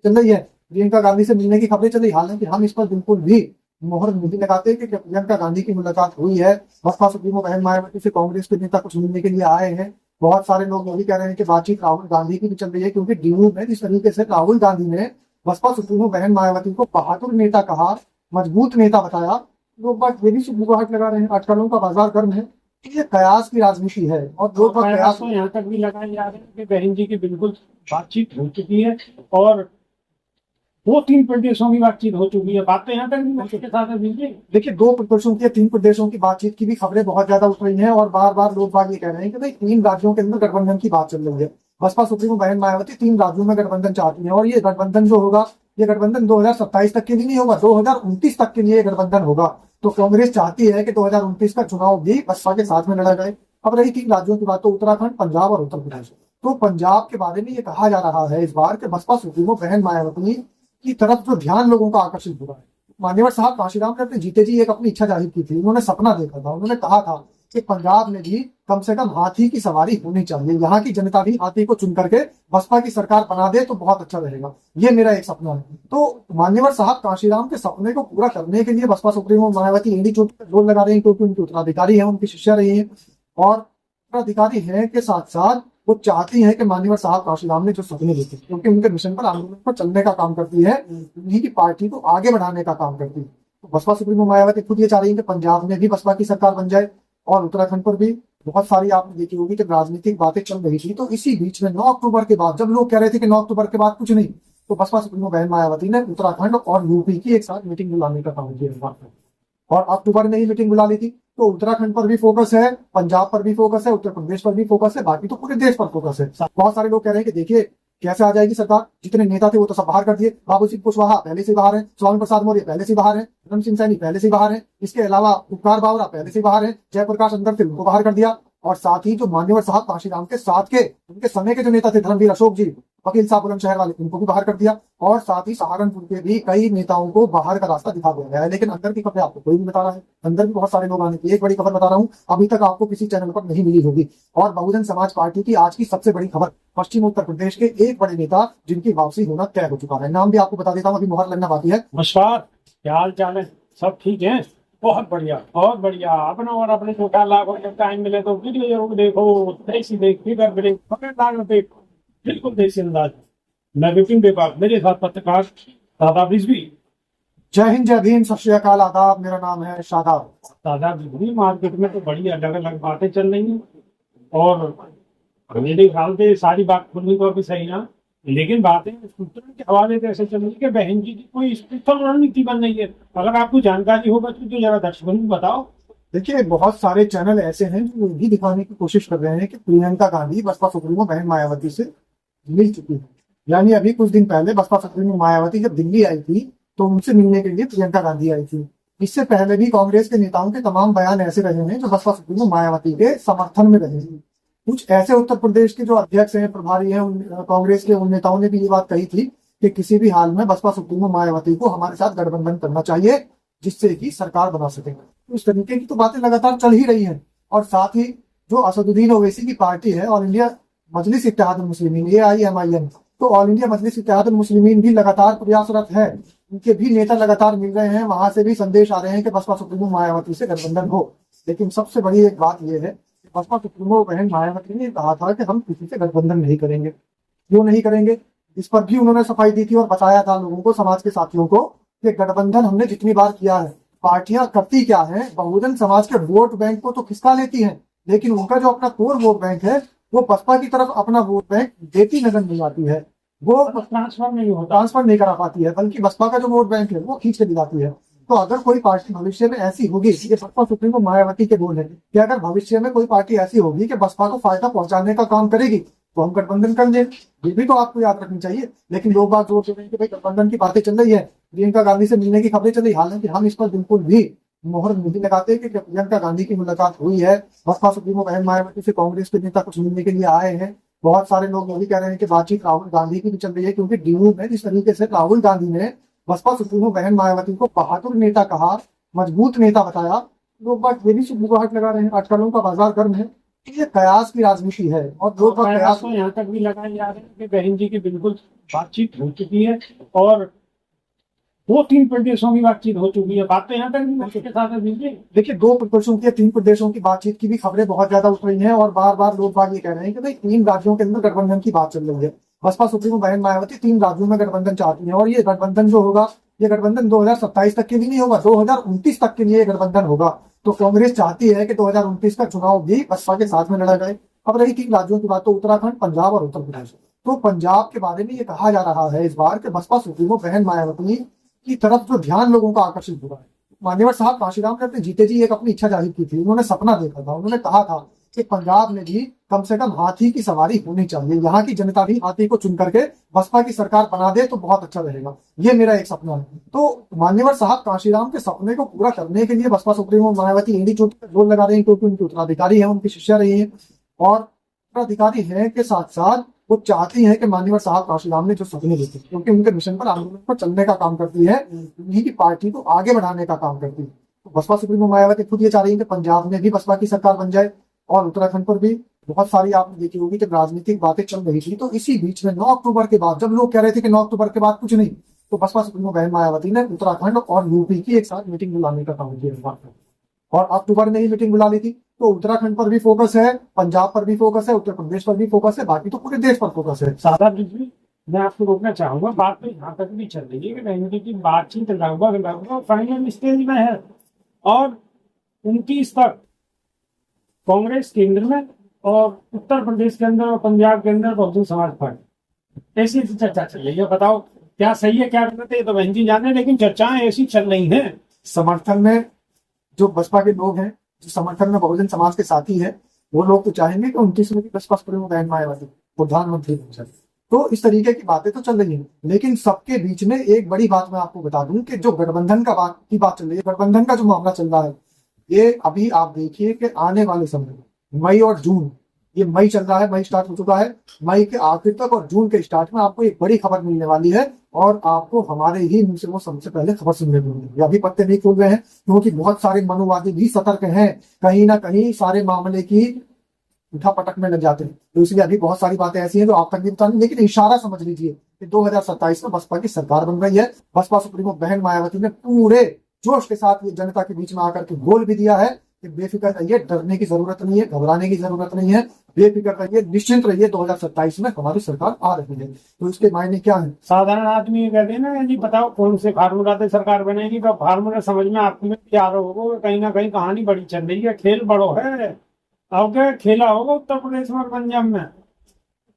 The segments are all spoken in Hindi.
चल रही है, प्रियंका गांधी से मिलने की खबरें चल रही। हालांकि हम इस पर बिल्कुल भी मोहर नहीं लगाते कि प्रियंका गांधी की मुलाकात हुई है। बसपा सुप्रीमो बहन मायावती से कांग्रेस के नेता कुछ मिलने के लिए आए हैं। बहुत सारे लोग ये भी कह रहे हैं कि बातचीत राहुल गांधी की भी चल रही है, क्योंकि डीयू में जिस तरीके से राहुल गांधी ने बसपा सुप्रीमो बहन मायावती को बहादुर नेता कहा, मजबूत नेता बताया, लोग बात ये भी मुगाहट लगा रहे हैं। अटकलों का बाजार गर्म है। ये कयास की राजनीति है और लोग बात प्रयास कयास तो यहाँ तक भी लगाए जा रहे हैं कि बहन जी की बिल्कुल बातचीत हो चुकी है और 2-3 प्रदेशों की बातचीत हो चुकी है। बात तो यहाँ तक भी उसके साथ है दीजिए। देखिए, 2 प्रदेशों की 3 प्रदेशों की बातचीत की भी खबरें बहुत ज्यादा उठ रही हैं और बार बार लोग बात ये कह रहे हैं कि भाई 3 राज्यों के अंदर गठबंधन की बात चल रही है। बसपा सुप्रीमो बहन मायावती 3 राज्यों में गठबंधन चाहती है और ये गठबंधन जो होगा, ये गठबंधन 2027 तक के लिए नहीं होगा, 2029 तक के लिए गठबंधन होगा। तो कांग्रेस चाहती है कि 2029 का चुनाव भी बसपा के साथ में लड़ा जाए। अब रही 3 राज्यों की बात, तो उत्तराखंड, पंजाब और उत्तर प्रदेश। तो पंजाब के बारे में ये कहा जा रहा है इस बार कि बसपा सुप्रीमो बहन मायावती की तरफ जो ध्यान लोगों का आकर्षित हो रहा है। मान्यवर साहब काशीराम ने अपने जीते जी एक अपनी इच्छा जाहिर की थी। उन्होंने सपना देखा था, उन्होंने कहा था कि पंजाब में भी कम से कम हाथी की सवारी होनी चाहिए, यहाँ की जनता भी हाथी को चुन करके बसपा की सरकार बना दे तो बहुत अच्छा रहेगा। ये मेरा एक सपना है। तो मान्यवर साहब काशीराम के सपने को पूरा करने के लिए बसपा सुप्रीमो मायावती एडी चोटी पर जोर लगा रहे हैं, क्योंकि उनके उत्तराधिकारी है, उनकी शिष्या रही है और उत्तराधिकारी है के साथ साथ वो चाहती है कि मान्यवर साहब काशीराम ने जो सपने देखे, क्योंकि उनके मिशन पर, आंदोलन पर चलने का काम करती है, उन्हीं की पार्टी को आगे बढ़ाने का काम करती है। तो बसपा सुप्रीमो मायावती खुद ये चाह रही है कि पंजाब में भी बसपा की सरकार बन जाए और उत्तराखंड पर भी। बहुत सारी आपने देखी होगी कि राजनीतिक बातें चल रही थी। तो इसी बीच में 9 अक्टूबर के बाद, जब लोग कह रहे थे कि 9 अक्टूबर के बाद कुछ नहीं, तो बसपा सुप्रीमो बहन मायावती ने उत्तराखंड और यूपी की एक साथ मीटिंग बुलाने का काम किया और अक्टूबर में ही मीटिंग बुला ली थी। तो उत्तराखंड पर भी फोकस है, पंजाब पर भी फोकस है, उत्तर प्रदेश पर भी फोकस है, बाकी तो पूरे देश पर फोकस है। बहुत सारे लोग कह रहे हैं कि देखिए कैसे आ जाएगी सरकार, जितने नेता थे वो तो सब बाहर कर दिए। बाबू सिंह कुशवाहा पहले से बाहर है, स्वामी प्रसाद मौर्य पहले से बाहर है, धर्म सिंह सैनी पहले से बाहर है, इसके अलावा उपकार बावरा पहले से बाहर है, जयप्रकाश अंदर थे उनको बाहर कर दिया। और साथ ही जो मान्यवर साहब काशीराम के साथ के उनके समय के जो नेता थे, धर्मवीर अशोक जी, वकील साहब बुलंदशहर वाले, उनको भी बाहर कर दिया। और साथ ही सहारनपुर के भी कई नेताओं को बाहर का रास्ता दिखा दिया गया है। लेकिन अंदर की खबरें आपको कोई नहीं बता रहा है। अंदर भी बहुत सारे लोग आने की एक बड़ी खबर बता रहा हूँ, अभी तक आपको किसी चैनल पर नहीं मिली होगी। और बहुजन समाज पार्टी की आज की सबसे बड़ी खबर, पश्चिम उत्तर प्रदेश के एक बड़े नेता जिनकी वापसी होना तय हो चुका है। नाम भी आपको बता देता हूँ, अभी मुहर लगना बाकी है। नमस्कार, क्या हाल चाल है? सब ठीक है? बहुत बढ़िया, बहुत बढ़िया। अपना और अपने को ख्याल रखो, जब टाइम मिले तो वीडियो जरूर देखो, देसी देख, फिगर ब्रेक, खबरदार देखो, बिल्कुल देसी अंदाज। मैं विपिन बेबाक, मेरे साथ पत्रकार दादा रिजवी। जय हिंद, जय भीम, सत श्री अकाल, आदाब। मेरा नाम है शादाब। दादा रिजवी, मार्केट में तो बड़ी अलग अलग बातें चल रही हैं और मेरे ख्याल से सारी बात खुलने को अभी सही ना, लेकिन बातें सूत्रों के हवाले से ऐसे चल रही है कि बहन जी की कोई स्पेशल रणनीति बन रही है। अगर आपको जानकारी होगा तो जरा दर्शकों को बताओ। देखिए, बहुत सारे चैनल ऐसे हैं जो ये भी दिखाने की कोशिश कर रहे हैं कि प्रियंका गांधी बसपा सुप्रीमो बहन मायावती से मिल चुकी है। यानी अभी कुछ दिन पहले बसपा सुप्रीमो मायावती जब दिल्ली आई थी तो उनसे मिलने के लिए प्रियंका गांधी आई थी। इससे पहले भी कांग्रेस के नेताओं के तमाम बयान ऐसे रहे हैं जो बसपा सुप्रीमो मायावती के समर्थन में रहे हैं। कुछ ऐसे उत्तर प्रदेश के जो अध्यक्ष हैं, प्रभारी हैं, कांग्रेस के उन नेताओं ने भी ये बात कही थी कि किसी भी हाल में बसपा सुप्रीमो मायावती को हमारे साथ गठबंधन करना चाहिए, जिससे कि सरकार बना सके। तो इस तरीके की तो बातें लगातार चल ही रही हैं। और साथ ही जो असदुद्दीन ओवैसी की पार्टी है, ऑल इंडिया मजलिस इत्तेहादुल मुस्लिमीन, AIMIM, तो ऑल इंडिया मजलिस इत्तेहादुल मुस्लिमीन भी लगातार प्रयासरत है। उनके भी नेता लगातार मिल रहे हैं, वहां से भी संदेश आ रहे हैं कि बसपा सुप्रीमो मायावती से गठबंधन हो। लेकिन सबसे बड़ी एक बात यह है, बसपा सुप्रीमो बहन मायावती ने कहा था कि हम किसी से गठबंधन नहीं करेंगे। क्यों नहीं करेंगे, इस पर भी उन्होंने सफाई दी थी और बताया था लोगों को, समाज के साथियों को, कि गठबंधन हमने जितनी बार किया है, पार्टियां करती क्या है, बहुजन समाज के वोट बैंक को तो खिसका लेती हैं, लेकिन उनका जो अपना कोर वोट बैंक है वो बसपा की तरफ अपना वोट बैंक देती नजर नहीं आती है। वो ट्रांसफर नहीं करा पाती है, बल्कि बसपा का जो वोट बैंक है वो खींच के दिलाती है। तो अगर कोई पार्टी भविष्य में ऐसी होगी, ये बसपा सुप्रीमो मायावती के बोल है कि अगर भविष्य में कोई पार्टी ऐसी होगी कि बसपा को फायदा पहुंचाने का काम करेगी तो हम गठबंधन कर लें। ये भी तो आपको याद रखनी चाहिए। लेकिन लोग बात जोर दे रहे हैं कि भाई गठबंधन की बातें चल रही है, प्रियंका गांधी से मिलने की खबरें चल रही। हालांकि हम इस पर बिल्कुल भी मोहर नहीं लगाते कि प्रियंका गांधी की मुलाकात हुई है। बसपा सुप्रीमो बहन मायावती से कांग्रेस के नेता कुछ मिलने के लिए आए हैं। बहुत सारे लोग ये भी कह रहे हैं कि बातचीत राहुल गांधी की भी चल रही है, क्योंकि डीयू में जिस तरीके से राहुल गांधी ने बसपा सुप्रीमो बहन मायावती को बहादुर नेता कहा, मजबूत नेता बताया, लोग बात ये भी मुगाहट लगा रहे हैं। अटकलों का बाजार गर्म है। ये कयास की राजनीति है और लोग और कयास प्रयास तो यहाँ तक भी लगाए जा रहे हैं कि बहन जी की बिल्कुल बातचीत हो चुकी है और 2-3 प्रदेशों की बातचीत हो चुकी है। बात तो यहाँ तक भी उसके साथ है दीजिए। देखिए, 2 प्रदेशों की 3 प्रदेशों की बातचीत की भी खबरें बहुत ज्यादा उठ रही हैं और बार बार लोग बाग ये कह रहे हैं कि भाई 3 राज्यों के अंदर गठबंधन की बात चल रही है। बसपा सुप्रीमो बहन मायावती 3 राज्यों में गठबंधन चाहती है और ये गठबंधन जो होगा, ये गठबंधन 2027 तक के लिए नहीं होगा, 2029 तक के लिए गठबंधन होगा। तो कांग्रेस चाहती है कि 2029 का चुनाव भी बसपा के साथ में लड़ा जाए। अब रही 3 राज्यों की बात, तो उत्तराखंड, पंजाब और उत्तर प्रदेश। तो पंजाब के बारे में ये कहा जा रहा है इस बार कि बसपा सुप्रीमो बहन मायावती की तरफ जो ध्यान लोगों का आकर्षित हो रहा है। मान्यवर साहब काशीराम ने अपने जीते जी एक अपनी इच्छा जाहिर की थी। उन्होंने सपना देखा था, उन्होंने कहा था कि पंजाब में भी कम से कम हाथी की सवारी होनी चाहिए, यहाँ की जनता भी हाथी को चुन करके बसपा की सरकार बना दे तो बहुत अच्छा रहेगा। ये मेरा एक सपना है। तो मान्यवर साहब काशीराम के सपने को पूरा करने के लिए बसपा सुप्रीमो मायावती एड़ी चोटी पर जोर लगा रही है, क्योंकि उनके उत्तराधिकारी है, उनकी शिष्या रही है और उत्तराधिकारी है के साथ साथ वो चाहती है कि मान्यवर साहब काशीराम ने जो सपने देखे, क्योंकि उनके मिशन पर, आंदोलन पर चलने का काम करती है, उन्हीं की पार्टी को आगे बढ़ाने का काम करती है। तो बसपा सुप्रीमो मायावती खुद ये चाह रही है कि पंजाब में भी बसपा की सरकार बन जाए और उत्तराखंड पर भी। बहुत सारी आपने देखी होगी जब राजनीतिक बातें चल रही थी, तो इसी बीच में 9 अक्टूबर के बाद, जब लोग कह रहे थे कि 9 अक्टूबर के बाद कुछ नहीं, तो बसपा सुप्रीमो बहन मायावती ने उत्तराखंड और यूपी की एक साथ मीटिंग बुलाने का काम किया और अक्टूबर में ही मीटिंग बुला ली थी। तो उत्तराखंड पर भी फोकस है, पंजाब पर भी फोकस है, उत्तर प्रदेश पर भी फोकस है, बाकी तो पूरे देश पर फोकस है। सादा बिजली मैं आपको रोकना चाहूंगा, बात तो यहाँ तक भी चल रही है कि बहन जी की बातचीत लगभग फाइनल स्टेज में है और 29 तक कांग्रेस केंद्र में और उत्तर प्रदेश के अंदर और पंजाब के अंदर बहुजन समाज पार्टी, ऐसी चर्चा चल रही है। बताओ क्या सही है क्या गलत है, तो बहन जी जाने, लेकिन चर्चाएं ऐसी चल रही हैं। समर्थन में जो बसपा के लोग हैं, जो समर्थन में बहुजन समाज के साथी है, वो लोग तो चाहेंगे कि 29 में भी बसपा सुप्रीमो बहन मायावती प्रधानमंत्री बन जाए। तो इस तरीके की बातें तो चल रही हैं, लेकिन सबके बीच में एक बड़ी बात मैं आपको बता दूं कि जो गठबंधन की बात चल रही है, गठबंधन का जो मामला चल रहा है, ये अभी आप देखिए कि आने वाले समय, मई और जून, ये मई चल रहा है, मई स्टार्ट हो चुका है, मई के आखिर तक और जून के स्टार्ट में आपको एक बड़ी खबर मिलने वाली है और आपको हमारे ही मुंह से वो सबसे पहले खबर सुनने को मिलेगी। अभी पत्ते नहीं खुल रहे हैं क्योंकि बहुत सारे मनोवादी भी सतर्क हैं, कहीं ना कहीं सारे मामले की उठापटक में लग जाते हैं। तो इसलिए अभी बहुत सारी बातें ऐसी हैं जो आप तक नहीं बता, लेकिन इशारा समझ लीजिए कि 2027 में बसपा की सरकार बन रही है। बसपा सुप्रीमो बहन मायावती ने पूरे जोश के साथ ये जनता के बीच में आकर के बोल भी दिया है कि बेफिक्र रहिए, डरने की जरूरत नहीं है, घबराने की जरूरत नहीं है, बेफिक्र रहिए, निश्चिंत रहिए, 2027 में हमारी सरकार आ रही है। तो इसके मायने क्या है? साधारण आदमी ये कहते हैं ना जी बताओ कौन से फार्मूला से सरकार बनेगी, तो फार्मूला समझ में आपको में भी आ रहा होगा, कहीं ना कहीं कहानी बड़ी चल रही है, खेल बड़ो है। अब क्या खेला होगा उत्तर प्रदेश में और पंजाब में।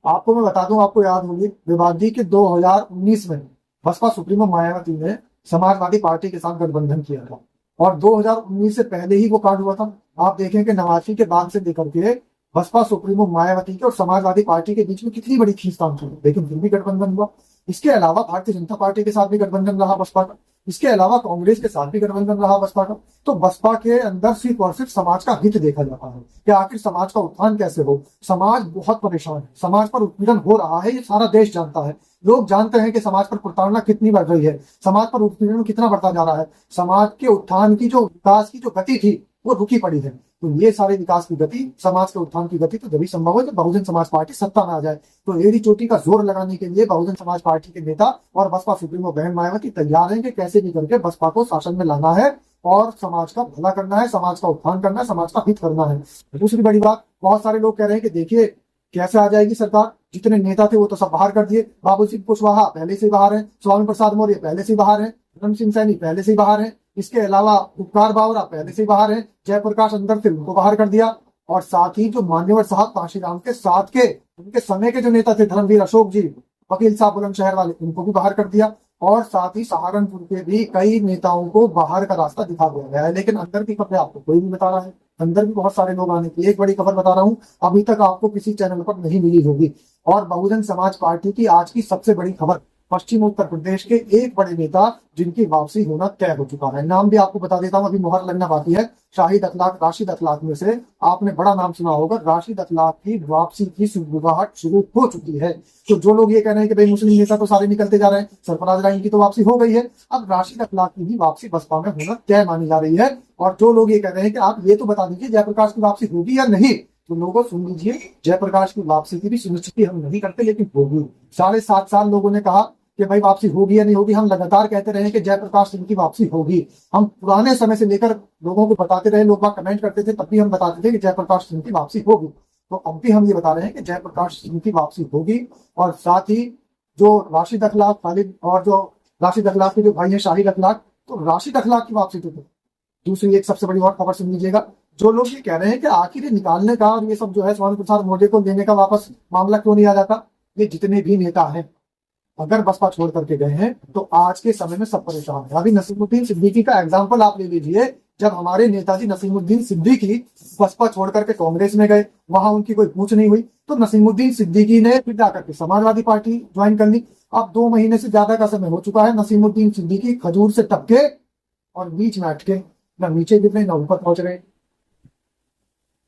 आपको मैं बता दूं, आपको याद होगी विवादी के 2019 में बसपा सुप्रीमो मायावती ने समाजवादी पार्टी के साथ गठबंधन किया था और 2019 से पहले ही वो कांड हुआ था। आप देखें कि नवासी के बाद से लेकर के बसपा सुप्रीमो मायावती के और समाजवादी पार्टी के बीच में कितनी बड़ी खींचतान थी, लेकिन फिर भी गठबंधन हुआ। इसके अलावा भारतीय जनता पार्टी के साथ भी गठबंधन रहा बसपा का, इसके अलावा कांग्रेस के साथ भी गठबंधन रहा बसपा का। तो बसपा के अंदर सिर्फ और सिर्फ समाज का हित देखा जाता है कि आखिर समाज का उत्थान कैसे हो। समाज बहुत परेशान है, समाज पर उत्पीड़न हो रहा है, ये सारा देश जानता है। लोग जानते हैं कि समाज पर प्रताड़ना कितनी बढ़ रही है, समाज पर उत्पीड़न कितना बढ़ता जा रहा है। समाज के उत्थान की जो विकास की जो गति थी वो रुकी पड़ी है। तो ये सारे विकास की गति, समाज के उत्थान की गति तो तभी संभव है जब बहुजन समाज पार्टी सत्ता में आ जाए। तो एड़ी चोटी का जोर लगाने के लिए बहुजन समाज पार्टी के नेता और बसपा सुप्रीमो बहन मायावती तैयार हैं कि कैसे भी करके बसपा को शासन में लाना है और समाज का भला करना है, समाज का उत्थान करना है, समाज का हित करना है। दूसरी बड़ी बात, बहुत सारे लोग कह रहे हैं कि देखिए कैसे आ जाएगी सरकार, जितने नेता थे वो तो सब बाहर कर दिए। बाबू सिंह कुशवाहा पहले से बाहर है, स्वामी प्रसाद मौर्य पहले से बाहर है, धर्म सिंह सैनी पहले से बाहर है, इसके अलावा उपकार बावरा पहले से बाहर है, जयप्रकाश अंदर थे उनको बाहर कर दिया। और साथ ही जो मान्यवर साहब काशीराम के साथ के उनके समय के जो नेता थे, धर्मवीर अशोक जी, वकील साहब बुलंदशहर वाले, उनको भी बाहर कर दिया। और साथ ही सहारनपुर के भी कई नेताओं को बाहर का रास्ता दिखा दिया गया है। लेकिन अंदर की खबरें आपको कोई नहीं बता रहा है, अंदर भी बहुत सारे लोग आने की। एक बड़ी खबर बता रहा हूं, अभी तक आपको किसी चैनल पर नहीं मिली होगी, और बहुजन समाज पार्टी की आज की सबसे बड़ी खबर, पश्चिम उत्तर प्रदेश के एक बड़े नेता जिनकी वापसी होना तय हो चुका है। नाम भी आपको बता देता हूं, अभी मुहर लगना बाकी है। शाहिद अखलाक, राशिद अखलाक में से आपने बड़ा नाम सुना होगा। राशिद अखलाक की वापसी की सुगबुगाहट शुरू हो चुकी है। तो जो लोग ये कह रहे हैं कि भाई मुस्लिम नेता तो सारे निकलते जा रहे हैं, सरफराज राइन की तो वापसी हो गई है, अब राशिद अखलाक की भी वापसी बसपा में होना तय मानी जा रही है। और जो लोग ये कह रहे हैं कि आप ये तो बता दीजिए जयप्रकाश की वापसी होगी या नहीं, तो लोगों सुन लीजिए, जयप्रकाश की वापसी की भी सुनिश्चित हम नहीं करते, लेकिन होगी। 7.5 साल लोगों ने कहा कि भाई वापसी होगी या नहीं होगी, हम लगातार कहते रहे कि जयप्रकाश सिंह की वापसी होगी। हम पुराने समय से लेकर लोगों को बताते रहे, लोग बाग कमेंट करते थे, तब भी हम बताते थे कि जयप्रकाश सिंह की वापसी होगी। तो अब भी हम ये बता रहे हैं कि जयप्रकाश सिंह की वापसी होगी। और साथ ही जो राशिद अखलाक खालिद और जो राशिद अखलाक के जो भाई है शाहिद अखलाक, तो राशिद अखलाक की वापसी तो दूसरी एक सबसे बड़ी और खबर सुन लीजिएगा। जो लोग ये कह रहे हैं कि आखिर ये निकालने का और ये सब जो है स्वामी प्रसाद मौर्य को लेने का वापस मामला क्यों नहीं आ जाता, ये जितने भी नेता हैं अगर बसपा छोड़ करके गए हैं तो आज के समय में सब परेशान है। अभी नसीमुद्दीन सिद्दीकी का एग्जाम्पल आप ले लीजिए। जब हमारे नेताजी नसीमुद्दीन सिद्दीकी बसपा छोड़ करके कांग्रेस में गए, वहां उनकी कोई पूछ नहीं हुई, तो नसीमुद्दीन सिद्दीकी ने फिर जाकर के समाजवादी पार्टी ज्वाइन कर ली। अब 2 महीने से ज्यादा का समय हो चुका है, नसीमुद्दीन सिद्दीकी खजूर से टपके और बीच में अटके, न नीचे गिर रहे न ऊपर पहुंच रहे।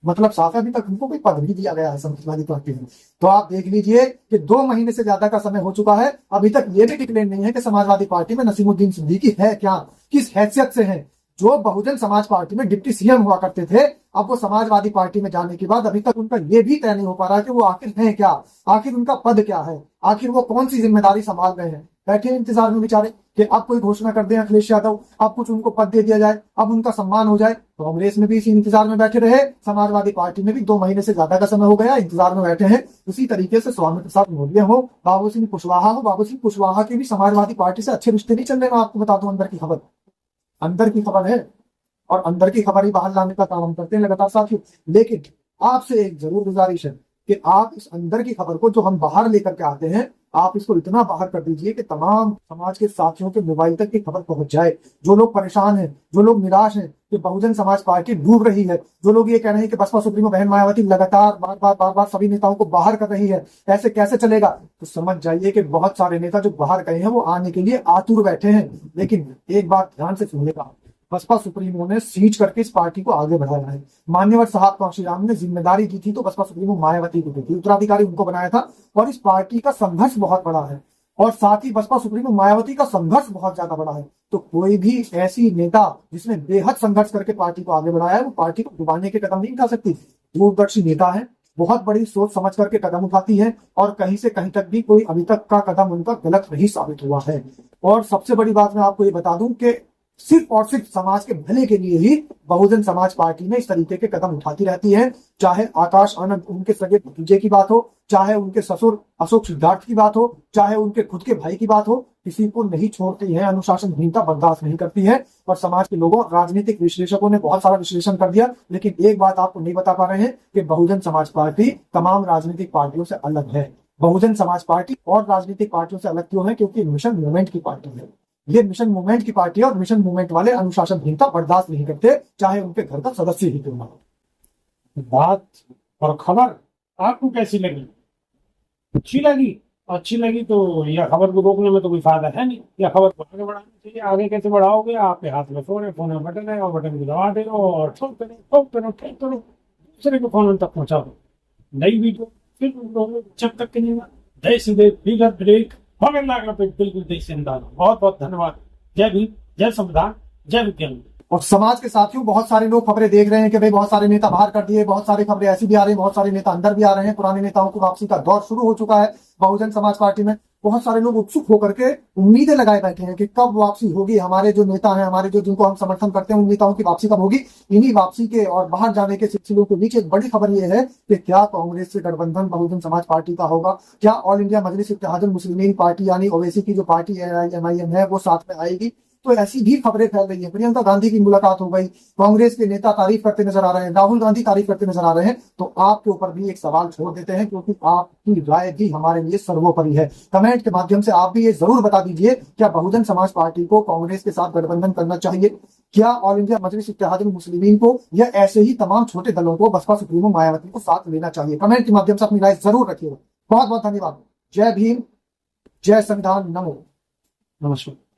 मतलब साफ है, अभी तक उनको कोई पद नहीं दिया गया है समाजवादी पार्टी में। तो आप देख लीजिए कि 2 महीने से ज्यादा का समय हो चुका है, अभी तक ये भी डिक्लेयर नहीं है कि समाजवादी पार्टी में नसीमुद्दीन सिद्दीकी है क्या, किस हैसियत से है। जो बहुजन समाज पार्टी में डिप्टी सीएम हुआ करते थे, अब वो समाजवादी पार्टी में जाने के बाद अभी तक उनका ये भी तय नहीं हो पा रहा कि वो आखिर है क्या, आखिर उनका पद क्या है, आखिर वो कौन सी जिम्मेदारी संभाल रहे हैं। बैठे इंतजार में बेचारे कि अब कोई घोषणा कर दे अखिलेश यादव, अब कुछ उनको पद दे दिया जाए, अब उनका सम्मान हो जाए। कांग्रेस में भी इसी इंतजार में बैठे रहे, समाजवादी पार्टी में भी 2 महीने से ज्यादा का समय हो गया, इंतजार में बैठे हैं। उसी तरीके से स्वामी प्रसाद मौर्य हो, बाबू सिंह कुशवाहा हो, बाबू सिंह कुशवाहा के भी समाजवादी पार्टी से अच्छे रिश्ते नहीं चल रहे। मैं आपको बता दूं, अंदर की खबर है और अंदर की खबर ही बाहर लाने का काम हम करते हैं लगातार साथियों। लेकिन आपसे एक जरूर गुजारिश है कि आप इस अंदर की खबर को जो हम बाहर लेकर के आते हैं, आप इसको इतना बाहर कर दीजिए कि तमाम समाज के साथियों के मोबाइल तक की खबर पहुंच जाए। जो लोग परेशान हैं, जो लोग निराश हैं कि बहुजन समाज पार्टी डूब रही है, जो लोग ये कह रहे हैं कि बसपा सुप्रीमो बहन मायावती लगातार बार बार सभी नेताओं को बाहर कर रही है, ऐसे कैसे चलेगा, तो समझ जाइए कि बहुत सारे नेता जो बाहर गए हैं वो आने के लिए आतुर बैठे हैं। लेकिन एक बात ध्यान से सुनिएगा, बसपा सुप्रीमो ने सींच करके इस पार्टी को आगे बढ़ाया है। मान्यवर साहब कांशीराम ने जिम्मेदारी दी थी तो बसपा सुप्रीमो मायावती को दी थी, उत्तराधिकारी उनको बनाया था। और इस पार्टी का संघर्ष बहुत बड़ा है और साथ ही बसपा सुप्रीमो मायावती का संघर्ष बहुत ज्यादा बड़ा है। तो कोई भी ऐसी नेता जिसने बेहद संघर्ष करके पार्टी को आगे बढ़ाया है, वो पार्टी को डुबाने के कदम नहीं उठा सकती। दूरदर्शी नेता है, बहुत बड़ी सोच समझ करके कदम उठाती है और कहीं से कहीं तक भी कोई अभी तक का कदम उनका गलत नहीं साबित हुआ है। और सबसे बड़ी बात मैं आपको ये बता दूं कि सिर्फ और सिर्फ समाज के भले के लिए ही बहुजन समाज पार्टी में इस तरीके के कदम उठाती रहती है। चाहे आकाश आनंद उनके सगे भतीजे की बात हो, चाहे उनके ससुर अशोक सिद्धार्थ की बात हो, चाहे उनके खुद के भाई की बात हो, किसी को नहीं छोड़ती है, अनुशासनहीनता बर्दाश्त नहीं करती है। और समाज के लोगों, राजनीतिक विश्लेषकों ने बहुत सारा विश्लेषण कर दिया, लेकिन एक बात आपको नहीं बता पा रहे हैं कि बहुजन समाज पार्टी तमाम राजनीतिक पार्टियों से अलग है। बहुजन समाज पार्टी और राजनीतिक पार्टियों से अलग क्यों है? क्योंकि मिशन मूवमेंट की पार्टी है। ये मिशन मूवमेंट की पार्टी है और मिशन मूवमेंट वाले अनुशासनहीनता बर्दाश्त नहीं करते, चाहे उनके घर का सदस्य ही क्यों ना हो। बात और खबर आपको कैसी लगी? अच्छी लगी तो यह खबर को रोकने में तो कोई फायदा है नहीं। यह खबर को आगे बढ़ाना चाहिए। आगे कैसे बढ़ाओगे? आपके हाथ में फोन है, फोन में बटन है और बटन को दबा दे और ठोक करो, दूसरे को फोन तक पहुंचाओ। नई वीडियो फिर जब तक के लिए जय सीधे बिगर ब्रेक मगर लागला पे बिल्कुल देश से बहुत बहुत धन्यवाद। जय भीम, जय संविधान, जय विज्ञान। और समाज के साथियों, बहुत सारे लोग खबरें देख रहे हैं कि भाई बहुत सारे नेता बाहर कर दिए, बहुत सारी खबरें ऐसी भी आ रही हैं, बहुत सारे नेता अंदर भी आ रहे हैं। पुराने नेताओं की वापसी का दौर शुरू हो चुका है बहुजन समाज पार्टी में। बहुत सारे लोग उत्सुक होकर के उम्मीदें लगाए बैठे हैं कि कब वापसी होगी, हमारे जो नेता हैं, हमारे जो जिनको हम समर्थन करते हैं, उन नेताओं की वापसी कब होगी। इन्हीं वापसी के और बाहर जाने के सिलसिलों के बीच एक बड़ी खबर यह है कि क्या कांग्रेस से गठबंधन बहुजन समाज पार्टी का होगा, क्या ऑल इंडिया मजलिस इत्तेहादुल मुस्लिमीन पार्टी यानी ओवैसी की जो पार्टी एआईएमआईएम है वो साथ में आएगी। तो ऐसी भी खबरें फैल रही हैं। प्रियंका गांधी की मुलाकात हो गई, कांग्रेस के नेता तारीफ करते नजर आ रहे हैं, राहुल गांधी तारीफ करते नजर आ रहे हैं। तो आपके ऊपर भी एक सवाल छोड़ देते हैं, क्योंकि आपकी राय भी हमारे लिए सर्वोपरि है। कमेंट के माध्यम से आप भी ये जरूर बता दीजिए, क्या बहुजन समाज पार्टी को कांग्रेस के साथ गठबंधन करना चाहिए? क्या ऑल इंडिया मजलिस इत्तेहादुल मुस्लिमीन को या ऐसे ही तमाम छोटे दलों को बसपा सुप्रीमो मायावती को साथ लेना चाहिए? कमेंट के माध्यम से अपनी राय जरूर रखिएगा। बहुत बहुत धन्यवाद। जय भीम, जय संविधान, नमो। नमस्कार।